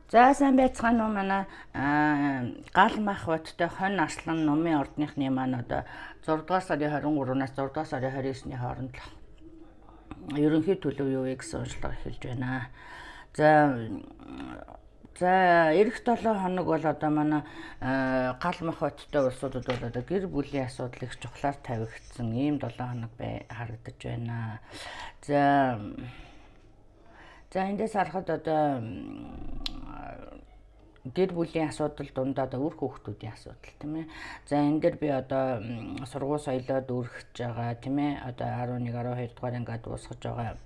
За сайн байцгаана уу манай гал мах бодтой хонь аслан номын ордныхны маань одоо 6 дугаар сарын 23-наас 6 дугаар сарын 29-ний хооронд ерөнхий төлөв юу вэ гэсэн уншлага эхэлж байна. За эх 7 хоног бол одоо манай гал мах бодтой улсуудад бол одоо гэр бүлийн асуудал их чухлаар тавигдсан ийм 7 хоног харагдаж байна. За эндээс харахад одоо гэр бүлийн асуудал дундаа одоо үр хүүхдүүдийн асуудал тийм ээ. За энэ дээр би одоо сургууль соёлоод үргэж байгаа тийм ээ. Одоо 11 12 дугаар ангид дуусгаж байгаа.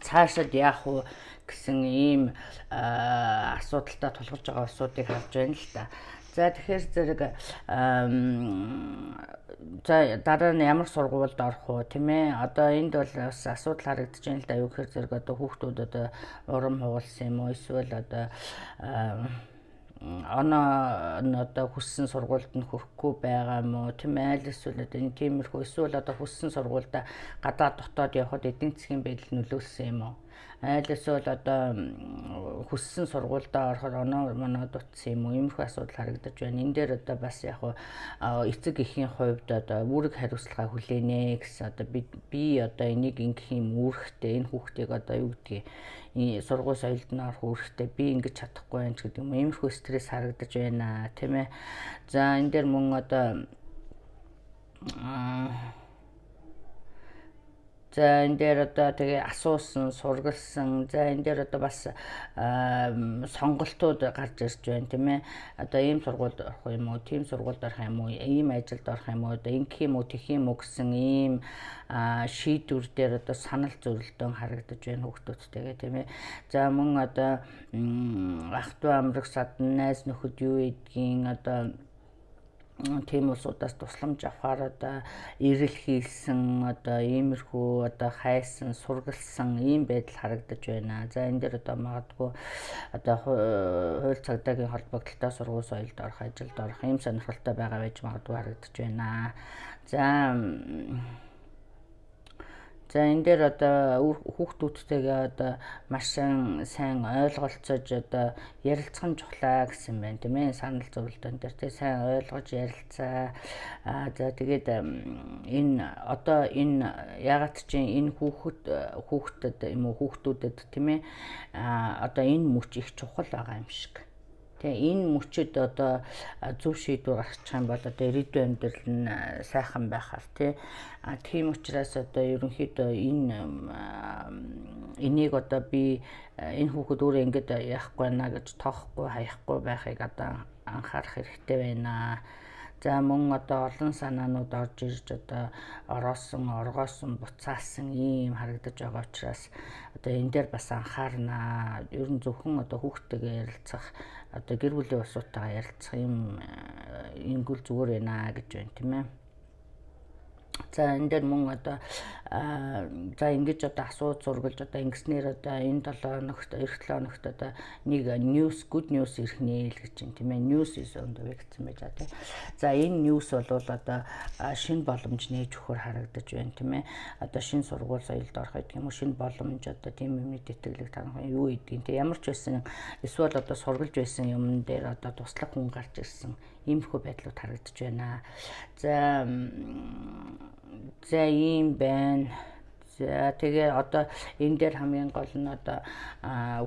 Цаашид яах вэ гэсэн ийм асуудалтай тулгарч байгаа усуудыг харж байна л та. За тэгэхээр зэрэг за дараа нь ямар сургуульд орох уу тийм ээ. Одоо энд бол бас асуудал харагдаж байна л да. Юу гэхээр зэрэг одоо хүүхдүүд одоо урам хугалсан юм уу эсвэл одоо одоо хүссэн сургуульд нь хүрэхгүй байгаа юм уу тийм ээ. Аль эсвэл одоо энэ тиймэрхүү эсвэл одоо хүссэн сургуультай гадаад дотоод явхад эдийн засгийн байдал нөлөөлсөн юм уу? Аль эсвэл одоо хүссэн сургуультай ороход оноо дутсан юм уу? Иймэрхүү асуудал харагдаж байна. Энэ дээр одоо бас яг эцэг эхийн хувьд одоо үүрэг хариуцлага хүлээнэ гэсэн одоо би одоо энийг ингэх юм үүрэгтэй энэ хүүхдийг одоо юу гэдгийг сургууль соёлд нь орох үүрэгтэй би ингэж чадахгүй байх гэдэг юм. Иймэрхүү стресс харагдаж байна тийм ээ. За энэ дээр мөн одоо за энэ дээр одоо тэгээ асуусан, сургалсан. За энэ дээр одоо бас сонголтууд гарч ирж байна тийм ээ. Одоо ийм сургуульд орох юм уу, тийм сургуульд орох юм уу, ийм ажилд орох юм уу, одоо ингэх юм уу, тэх юм уу гэсэн ийм шийдвэр дээр одоо санал зөрөлдөөн харагдаж байна хүүхдүүдтэйгээ тийм ээ. За мөн одоо ах トゥ амрах садан найз нөхөд юу гэдгийг одоо тийм улсуудаас тусламж авахаар одоо ирэл хийсэн одоо иймэрхүү одоо хайсан сургалсан ийм байдал харагдаж байна. За энэ дээр одоо магадгүй одоо хууль цагдаагийн холбогдлолтой сургууль соёлд орох, ажилд орох ийм сонирхолтой байгаа байж магадгүй харагдаж байна. За энэ дээр одоо хүүхдүүдтэйгээ одоо маш сайн ойлголцож одоо ярилцах нь чухлаа гэсэн байна тийм ээ. Санал зөвлөлтөн дээр тэ сайн ойлгож ярилцаа. За тэгээд энэ ягаад ч энэ хүүхдэд юм уу хүүхдүүдэд тийм ээ одоо энэ мөч их чухал байгаа юм шиг. Тэгээ энэ мөчөд одоо зөв шийдвэр гаргачих юм бол одоо ирээдүйн амьдрал нь сайхан байхаар тийм учраас одоо ерөнхийдөө энийг одоо би энэ хүүхэд өөрөө ингэж яахгүй байна гэж тоохгүй хаяхгүй байхыг одоо анхаарах хэрэгтэй байна. За мөн одоо олон санаанууд орж ирж одоо оргоосон, буцаасан ийм харагдаж байгаа учраас одоо энэ дээр бас анхаарна. Ер нь зөвхөн одоо хүүхдтэйгээ ярилцах, одоо гэр бүлийн улсуудтайгаа ярилцах ийм ингүүл зүгээр байна гэж байна тийм ээ. За энэ дээр мөн одоо за ингэж одоо асууж сургалж одоо ингэснээр одоо энэ 7 хоногт эх 7 хоногт одоо нэг good news ирэх нэ л гэж байна тийм ээ. News is on the way гэсэн байж байгаа тийм. За энэ news бол одоо шинэ боломж нээж өгөхөр харагдаж байна тийм ээ. Одоо шинэ сургууль соёлд орох гэдэг юм уу, шинэ боломж одоо тийм юмны тэтгэлэг танах юу гэдгийг тийм ямар ч байсан эсвэл одоо сургалж байсан юм дээр одоо туслах хүн гарч ирсэн иймэрхүү байдлууд харагдаж байна. За ийм байна. За тэгээ одоо энэ дээр хамгийн гол нь одоо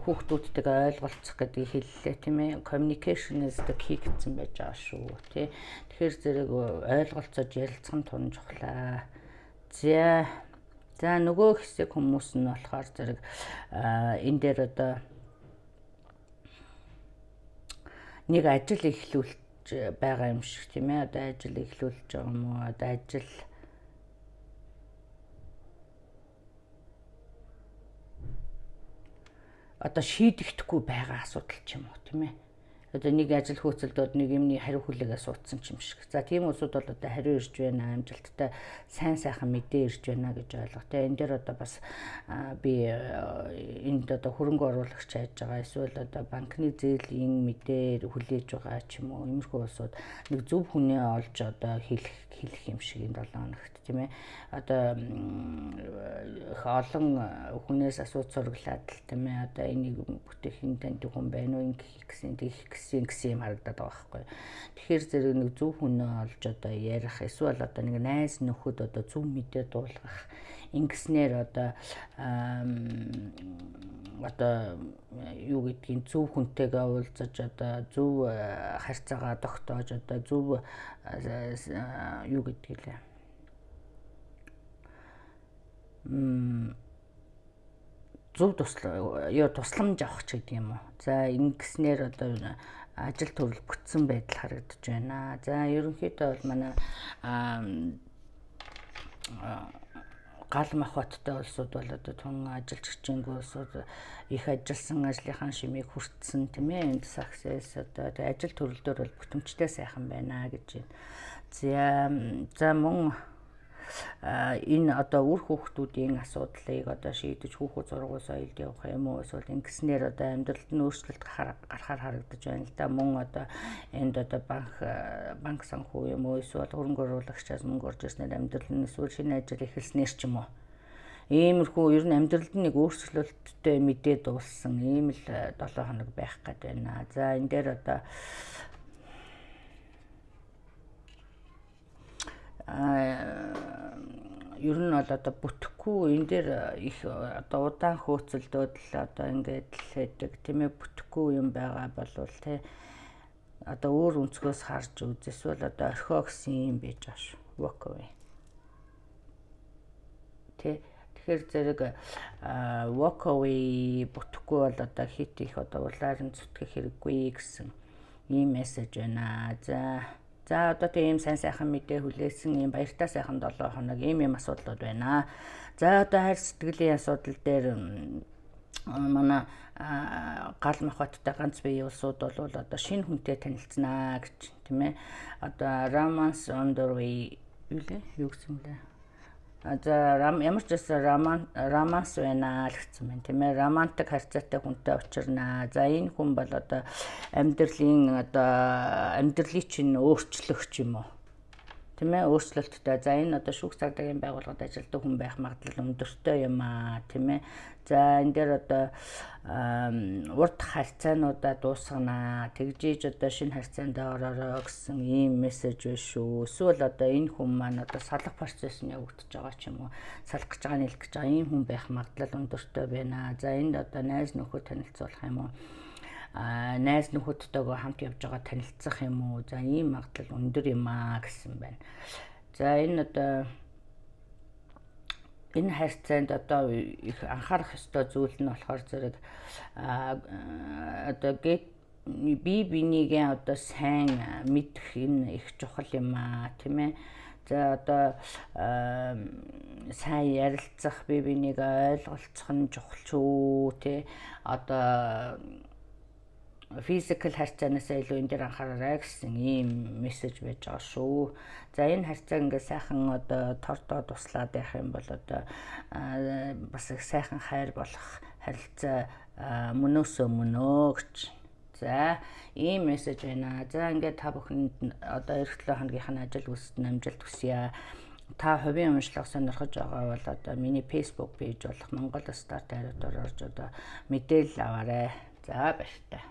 хүүхдүүдтэйгээ ойлголцох гэдгийг хэллээ тийм ээ. Communication is the key гэсэн байж байгаа шүү тий. Тэгэхээр зэрэг ойлголцож ярилцах нь тун чухлаа. За нөгөө хэсэг хүмүүс нь болохоор зэрэг энэ дээр одоо нэг ажил эхлүүлж байгаа юм шиг тийм ээ. Одоо ажил эхлүүлж байгаа юм уу? Одоо ажил одоо шийдэгдэхгүй байгаа асуудал ч юм уу тийм ээ. одоо нэг ажил хөөцөлдөөд нэг юмны хариу хүлээгээ суудсан ч юм шиг. За тийм улсууд бол одоо хариу ирж байна, амжилттай сайн сайхан мэдээ ирж байна гэж ойлго. Тэгээ энэ дээр одоо бас би энд одоо хөрөнгө оруулагч хайж байгаа, эсвэл одоо банкны зээлийн мэдээ хүлээж байгаа ч юм уу, иймэрхүү улсууд нэг зөв хүнээ олж одоо хэлэх юм шиг энэ 7 хоногт тийм ээ. Одоо олон хүнээс асууж сургалаад л тийм ээ. Одоо энийг бүтээхийн танд хүн байна уу, гэсэн юм харагдаад байгаа байхгүй. Тэгэхээр зэрэг нэг зөв хүнээ олж одоо ярих, эсвэл одоо нэг найз нөхөд одоо зөв мэдээ дуулгах. Ингэснээр одоо юу гэдгийг зөв хүнтэйгээ уулзаж одоо зөв харьцаагаа тогтоож одоо зөв юу гэдгийг лээ зөв тусламж авах ч гэдэг юм уу. За ингэснээр одоо ажил төрөл бүтсэн байдал харагдаж байна. За ерөнхийдөө бол манай гал махбаттай улсууд бол одоо тун ажилчигчингүй улсууд их ажилласан ажлынхаа шимийг хүртсэн тийм ээ. Энд success одоо ажил төрөлдөр бол бүтэмжтэй сайхан байна гэж байна. За мөн энэ одоо үр хүүхдүүдийн асуудлыг одоо шийдэж хүүхэд зургуул соёлд явах юм уу, эсвэл ингэснээр одоо амьдралд нь өөрчлөлт гарахаар харагдаж байна л да. Мөн одоо энд одоо банк санхүү юм уу, эсвэл хөрөнгө оруулагчаас мөнгө орж ирснээр амьдрал нь эсвэл шинэ ажил эхэлснээр ч юм уу. Иймэрхүү ер нь амьдралд нэг өөрчлөлттэй мэдээ дуулсан ийм л 7 хоног байх гээд байна. За энэ дээр одоо ер нь бол одоо бүтэхгүй энэ дээр их одоо удаан хөөцөлдөөд л одоо ингээд л хэдэг тийм ээ. Бүтэхгүй юм байгаа болвол тий одоо өөр өнцгөөс харж үзэсвэл одоо орхио гэсэн юм байж байгаа шүү. Walk away. Тэгэхээр зэрэг walk away бүтэхгүй бол одоо хит их одоо улаар нь зүтгэх хэрэггүй гэсэн ийм мессеж байна. За одоо тийм сайн сайхан мэдээ хүлээсэн ийм баяртай сайхан 7 хоног ийм асуудлууд байна. За одоо хайр сэтгэлийн асуудал дээр манай гал махбаттай ганц биеийн улсууд бол одоо шинэ хүнтэй танилцсанаа гэж тийм ээ. Одоо romance on the way юу гэсэн бэ? За ямар ч байсан романс байна л гэсэн байна тийм ээ. Романтик харьцаатай хүнтэй учирнаа. За энэ хүн бол одоо амьдралыг чинь өөрчлөх юм уу? Тийм ээ, өөрчлөлттэй. За энэ одоо шүүх цагдаагийн байгууллагад ажилладаг хүн байх магадлал өндөртэй юм аа тийм ээ. За энэ дээр одоо урд харьцаануудаа дуусгана. Тэгжиж одоо шинэ харьцаанд ороорой гэсэн ийм мессеж байна шүү. Эсвэл одоо энэ хүн маань одоо салах процесс нь явагдаж байгаа ч юм уу. Салах гэж байгаа нийлэх гэж байгаа ийм хүн байх магадлал өндөртэй байна. За энд одоо найз нөхөд танилцуулах юм уу? Найз нөхөдтэйгөө хамт явж байгаа танилцах юм уу? За ийм магадлал өндөр юм аа гэсэн байна. За энэ одоо энэ харьцаанд одоо их анхаарах ёстой зүйл нь болохоор зэрэг одоо бие бинийгээ одоо сайн мэдэх энэ их чухал юм аа тийм ээ. За одоо сайн ярилцах, бие бинийгээ ойлголцох нь чухал шүү тий. Одоо физикал харьцаанаас илүү энэ дээр анхаараарай гэсэн ийм мессеж байж байгаа шүү. За энэ харьцааг ингээд сайхан одоо тордоо туслаад байх юм бол одоо бас их сайхан хайр болох харилцаа мөнөөсөө мөнөө гэж. За ийм мессеж байна. За ингээд та бүхэнд одоо эх 7 хоногийнхын ажил үйлсэд амжилт хүсье. Та хувийн уншлага сонирхож байгаа бол одоо миний Facebook пэйж болох Монгол Стart Direct-оор орж одоо мэдээлэл аваарай. За баяртай.